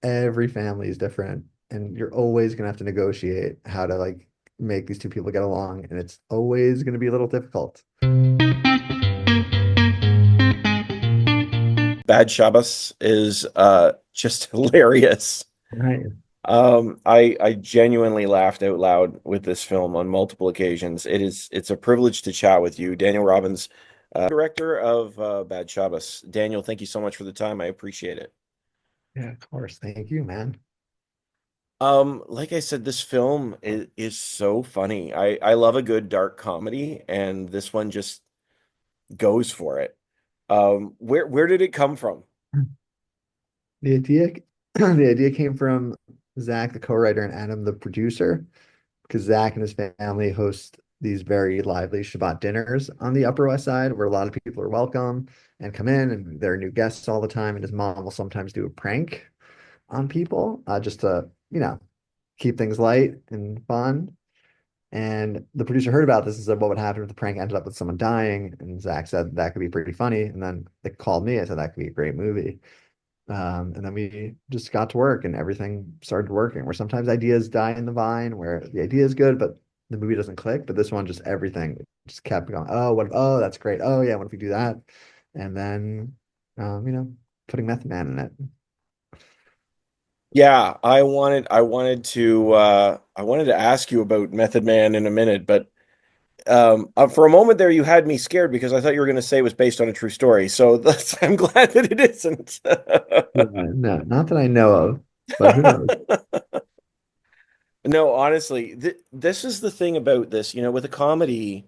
every family is different, and you're always gonna have to negotiate how to like make these two people get along, and it's always gonna be a little difficult. Bad Shabbos is just hilarious. Right. I genuinely laughed out loud with this film on multiple occasions. It's a privilege to chat with you, Daniel Robbins, director of Bad Shabbos. Daniel, thank you so much for the time. I appreciate it. Yeah, of course. Thank you, man. Like I said, this film is so funny. I love a good dark comedy, and this one just goes for it. Where did it come from? The idea, the idea came from Zach, the co-writer, and Adam, the producer, because Zach and his family host these very lively Shabbat dinners on the Upper West Side, where a lot of people are welcome and come in, and there are new guests all the time. And his mom will sometimes do a prank on people, just to, keep things light and fun. And the producer heard about this and said, what would happen if the prank ended up with someone dying? And Zach said that could be pretty funny. And then they called me. I said that could be a great movie. And then we just got to work and everything started working. Where sometimes ideas die in the vine, where the idea is good, but the movie doesn't click. But this one, just everything just kept going. Oh, what? Oh, that's great. Oh, yeah. What if we do that? And then, putting Method Man in it. Yeah, I wanted to ask you about Method Man in a minute, but for a moment there you had me scared because I thought you were going to say it was based on a true story. So I'm glad that it isn't. Yeah, no, not that I know of, but who knows? No, honestly, this is the thing about this, with a comedy,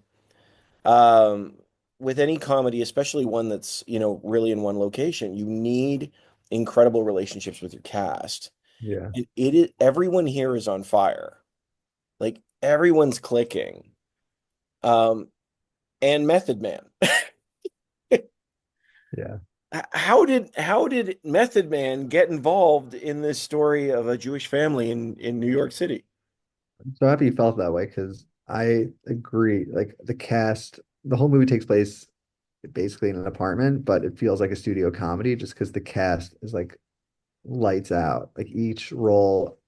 um, with any comedy, especially one that's, really in one location, you need incredible relationships with your cast. Yeah, It is everyone here is on fire. Like everyone's clicking. Um, and Method Man. yeah. How did Method Man get involved in this story of a Jewish family in New York City? I'm so happy you felt that way because I agree. Like the cast, the whole movie takes place basically in an apartment, but it feels like a studio comedy just because the cast is like lights out. Like each role,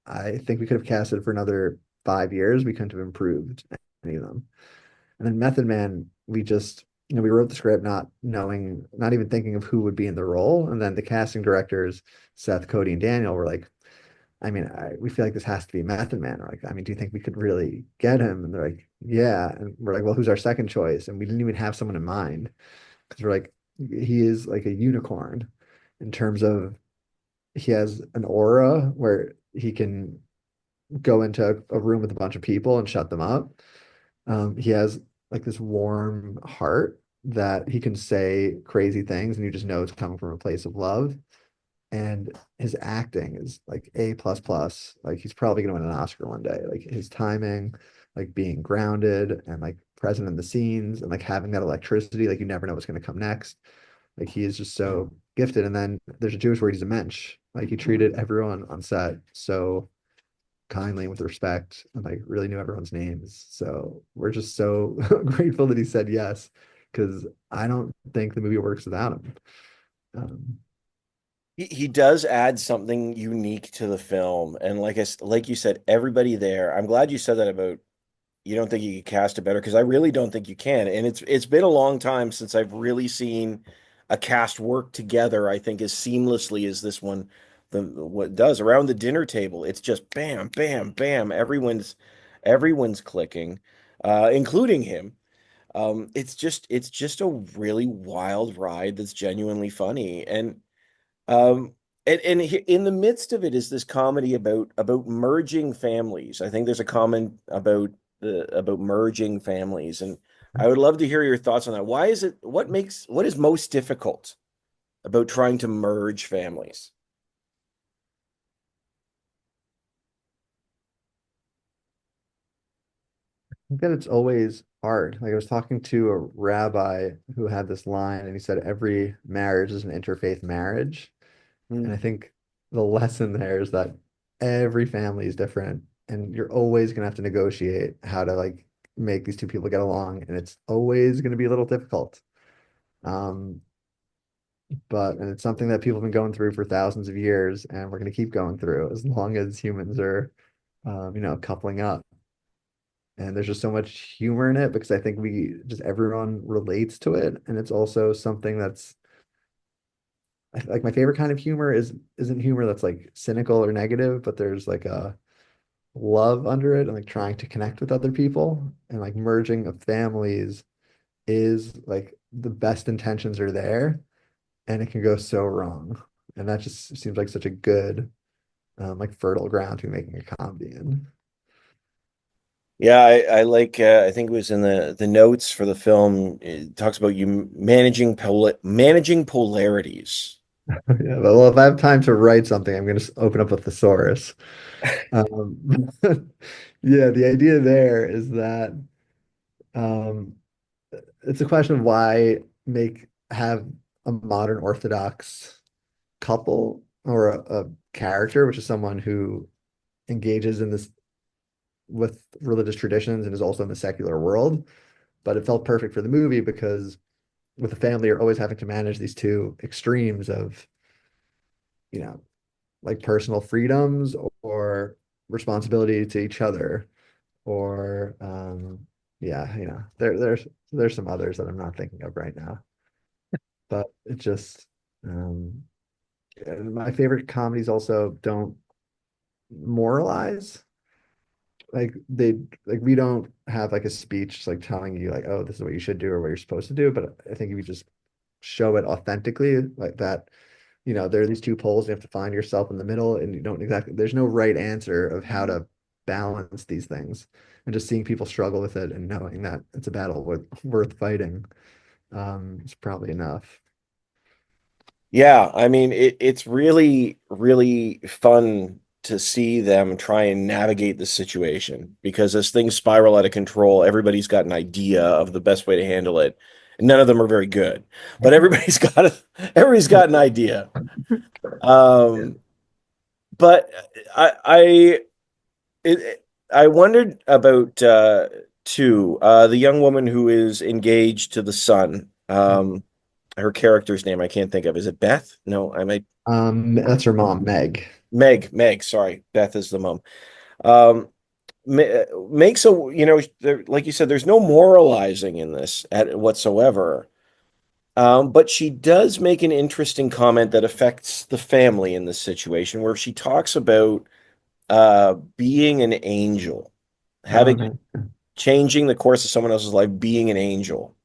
I think we could have casted for another 5 years. We couldn't have improved any of them. And then Method Man, we just, we wrote the script not knowing, not even thinking of who would be in the role. And then the casting directors, Seth, Cody, and Daniel, were like, we feel like this has to be Method Man. We're like, do you think we could really get him? And they're like, yeah. And we're like, well, who's our second choice? And we didn't even have someone in mind because we're like, he is like a unicorn in terms of he has an aura where he can go into a room with a bunch of people and shut them up. He has like this warm heart that he can say crazy things and you just know it's coming from a place of love. And his acting is like A plus plus. Like he's probably gonna win an Oscar one day. Like his timing, like being grounded and like present in the scenes and like having that electricity, like you never know what's gonna come next. Like he is just so gifted. And then there's a Jewish word, he's a mensch. Like he treated everyone on set so kindly and with respect and like really knew everyone's names. So we're just so grateful that he said yes, because I don't think the movie works without him. Um, He does add something unique to the film, and like you said, everybody there. I'm glad you said that about you don't think you could cast it better because I really don't think you can. And it's been a long time since I've really seen a cast work together, I think, as seamlessly as this one what does around the dinner table. It's just bam, bam, bam. Everyone's clicking, including him. It's just a really wild ride that's genuinely funny. Um in the midst of it is this comedy about merging families. I think there's a comment about merging families, and I would love to hear your thoughts on that. Why is it what is most difficult about trying to merge families? think that it's always hard. Like I was talking to a rabbi who had this line, and he said every marriage is an interfaith marriage. And Hmm. I think the lesson there is that every family is different, and you're always gonna have to negotiate how to like make these two people get along, and it's always gonna be a little difficult. Um, and it's something that people have been going through for thousands of years, and we're going to keep going through as long as humans are, coupling up. And there's just so much humor in it because I think we just everyone relates to it, and it's also something that's like my favorite kind of humor isn't humor that's like cynical or negative, but there's like a love under it and like trying to connect with other people and like merging of families is like the best intentions are there and it can go so wrong. And that just seems like such a good like fertile ground to be making a comedy in. Yeah, I like I think it was in the notes for the film. It talks about you managing polarities. Yeah, well, if I have time to write something, I'm going to open up a thesaurus. Um, yeah, the idea there is that um, it's a question of why make have a modern Orthodox couple or a character, which is someone who engages in this with religious traditions and is also in the secular world. But it felt perfect for the movie because with a family, you're always having to manage these two extremes of, you know, like personal freedoms or responsibility to each other, or yeah, there's some others that I'm not thinking of right now. But it just um, my favorite comedies also don't moralize. Like they like we don't have like a speech like telling you like, oh, this is what you should do or what you're supposed to do. But I think if you just show it authentically like that, there are these two poles, you have to find yourself in the middle, and you don't exactly there's no right answer of how to balance these things. And just seeing people struggle with it and knowing that it's a battle worth fighting is probably enough. Yeah, I mean it's really, really fun to see them try and navigate the situation because as things spiral out of control, everybody's got an idea of the best way to handle it. None of them are very good, but everybody's got an idea. Yeah. Um, but I it, I wondered about the young woman who is engaged to the son. Her character's name I can't think of. Is it Beth? No, I might That's her mom, Meg. Meg, sorry. Beth is the mom. Um, makes a, like you said, there's no moralizing in this whatsoever. But she does make an interesting comment that affects the family in this situation, where she talks about being an angel, Oh, having no. changing the course of someone else's life, being an angel.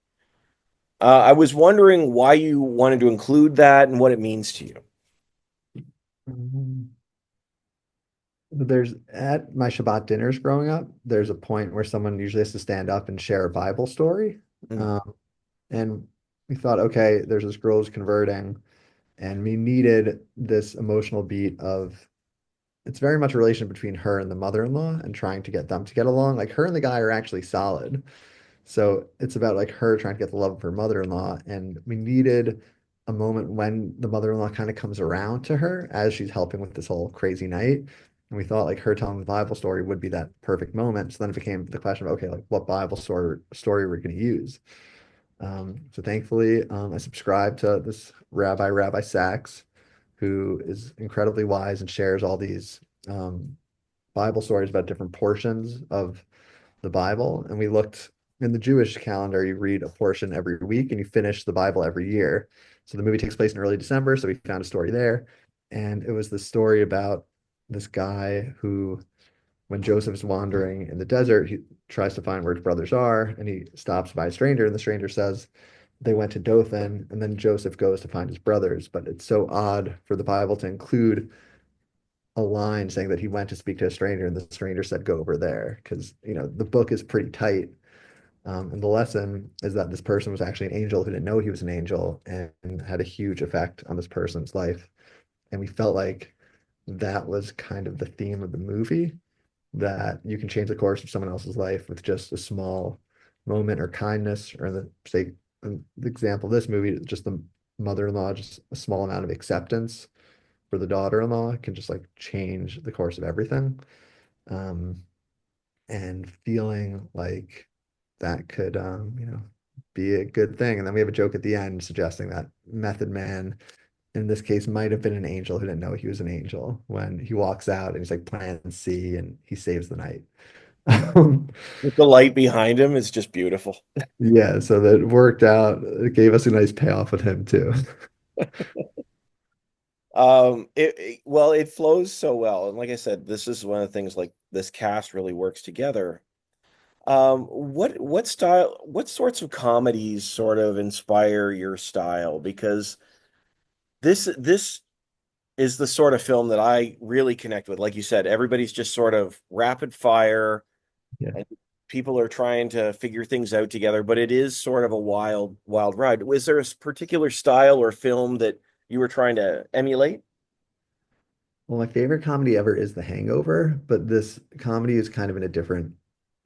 I was wondering why you wanted to include that and what it means to you. Um, There's at my Shabbat dinners growing up, there's a point where someone usually has to stand up and share a Bible story. Mm. And we thought, okay, there's this girl who's converting, and we needed this emotional beat of it's very much a relation between her and the mother-in-law and trying to get them to get along. Like her and the guy are actually solid. So it's about like her trying to get the love of her mother-in-law. And we needed a moment when the mother-in-law kind of comes around to her as she's helping with this whole crazy night. And we thought like her telling the Bible story would be that perfect moment. So then it became the question of, okay, like what Bible story we're going to use. So thankfully, I subscribe to this Rabbi Sachs, who is incredibly wise and shares all these um, Bible stories about different portions of the Bible. And we looked in the Jewish calendar, you read a portion every week and you finish the Bible every year. So the movie takes place in early December. So we found a story there. And it was the story about this guy who, when Joseph's wandering in the desert, he tries to find where his brothers are and he stops by a stranger. And the stranger says, they went to Dothan, and then Joseph goes to find his brothers. But it's so odd for the Bible to include a line saying that he went to speak to a stranger and the stranger said, go over there. Because, the book is pretty tight. And the lesson is that this person was actually an angel who didn't know he was an angel and had a huge effect on this person's life. And we felt like that was kind of the theme of the movie, that you can change the course of someone else's life with just a small moment or kindness, or in the example of this movie, just the mother-in-law, just a small amount of acceptance for the daughter-in-law can just like change the course of everything. Um, and feeling like that could, be a good thing. And then we have a joke at the end suggesting that Method Man, in this case, might have been an angel who didn't know he was an angel when he walks out and he's like Plan C and he saves the night. Um, With the light behind him is just beautiful. yeah, so that worked out. It gave us a nice payoff with him too. Well, it flows so well. And like I said, this is one of the things like this cast really works together. What sorts of comedies sort of inspire your style? Because this is the sort of film that I really connect with. Like you said, everybody's just sort of rapid fire Yeah. and people are trying to figure things out together, but it is sort of a wild ride. Was there a particular style or film that you were trying to emulate? Well, my favorite comedy ever is The Hangover, but this comedy is kind of in a different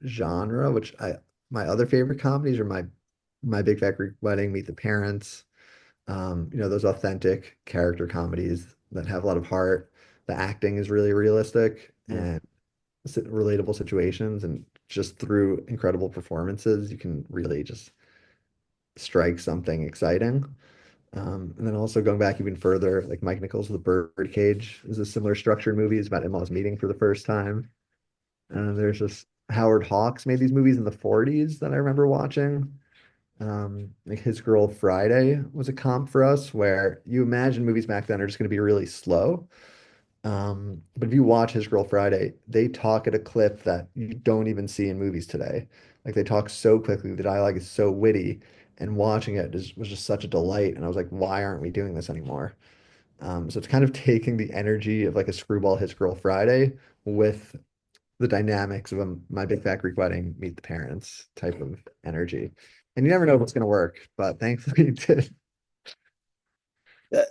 genre, which I my other favorite comedies are My Big Fat Greek Wedding, Meet the Parents, those authentic character comedies that have a lot of heart. The acting is really realistic Mm. and relatable situations, and just through incredible performances, you can really just strike something exciting. And then also going back even further, like Mike Nichols' The Birdcage is a similar structured movie. It's about in-laws meeting for the first time. There's just Howard Hawks made these movies in the 40s that I remember watching. Like His Girl Friday was a comp for us, where you imagine movies back then are just going to be really slow. But if you watch His Girl Friday, they talk at a clip that you don't even see in movies today. Like they talk so quickly, the dialogue is so witty, and watching it was just such a delight. And I was like, why aren't we doing this anymore? So it's kind of taking the energy of like a screwball His Girl Friday with the dynamics of My Big Fat Greek Wedding, Meet the Parents type of energy. And you never know what's going to work, but thankfully it did.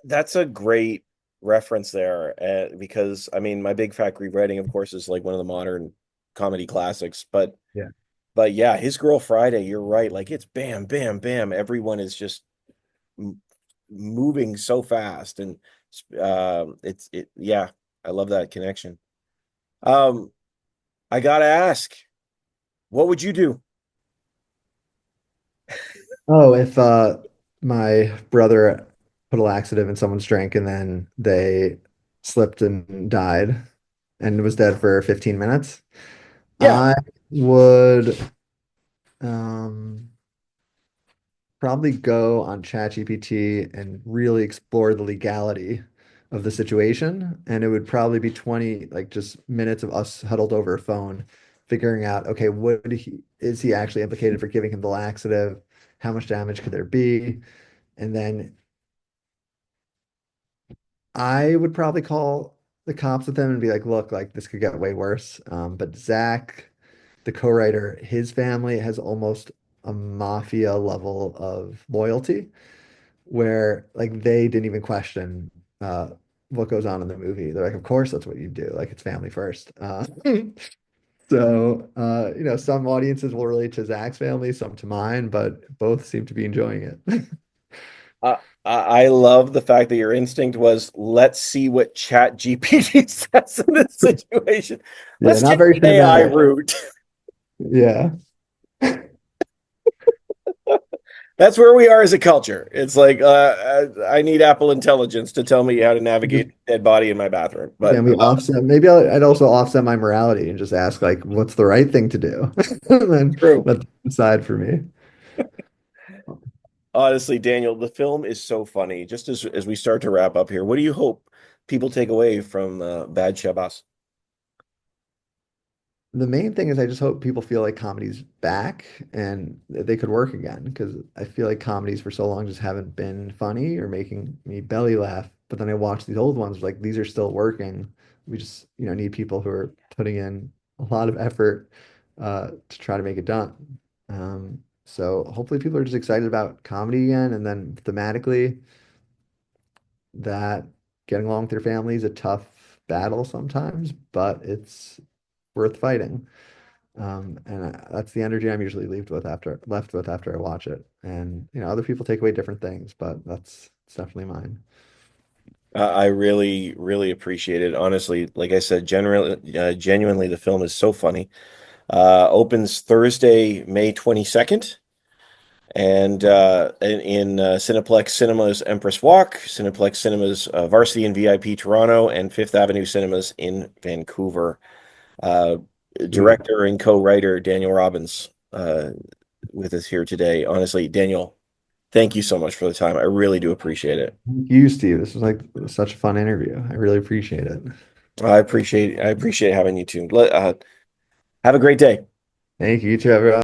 That's a great reference there, because I mean, My Big Fat Greek Wedding, of course, is like one of the modern comedy classics. Yeah. But yeah, His Girl Friday, you're right. Like it's bam, bam, bam. Everyone is just m moving so fast, and yeah, I love that connection. Um, I gotta ask, what would you do? Oh, if my brother put a laxative in someone's drink and then they slipped and died and was dead for 15 minutes, Yeah. I would um probably go on ChatGPT and really explore the legality of the situation. And it would probably be 20, like just minutes of us huddled over a phone, figuring out, okay, is he actually implicated for giving him the laxative? How much damage could there be? And then I would probably call the cops with him and be like, look, like this could get way worse. But Zach, the co-writer, his family has almost a mafia level of loyalty where like they didn't even question what goes on in the movie. They're like, of course that's what you do. Like it's family first. Some audiences will relate to Zach's family, some to mine, but both seem to be enjoying it. Uh, I love the fact that your instinct was, let's see what Chat GPT says in this situation. Yeah, Let's not take very the AI cinematic. route. Yeah. That's where we are as a culture. It's like I need Apple Intelligence to tell me how to navigate Just, the dead body in my bathroom. yeah, But we offset. Maybe I'd also offset my morality and just ask like, what's the right thing to do? And then true. let them decide for me. Honestly, Daniel, the film is so funny. Just as we start to wrap up here, what do you hope people take away from Bad Shabbos? The main thing is I just hope people feel like comedy's back and that they could work again because I feel like comedies for so long just haven't been funny or making me belly laugh. But then I watch these old ones like these are still working. We just, need people who are putting in a lot of effort to try to make it done. So hopefully people are just excited about comedy again, and then thematically that getting along with your family is a tough battle sometimes, but it's worth fighting. That's the energy I'm usually left with after I watch it. And other people take away different things, but it's definitely mine. I really, really appreciate it. Honestly, like I said, genuinely, the film is so funny. Opens Thursday, May 22nd. and in Cineplex Cinemas Empress Walk, Cineplex Cinemas Varsity and VIP Toronto, and Fifth Avenue Cinemas in Vancouver. Uh, Sweet. Director and co-writer Daniel Robbins with us here today. Honestly, Daniel, thank you so much for the time. I really do appreciate it. Thank you, Steve. This was like such a fun interview. I really appreciate it. I appreciate having you too. Have a great day. Thank you, too, everyone.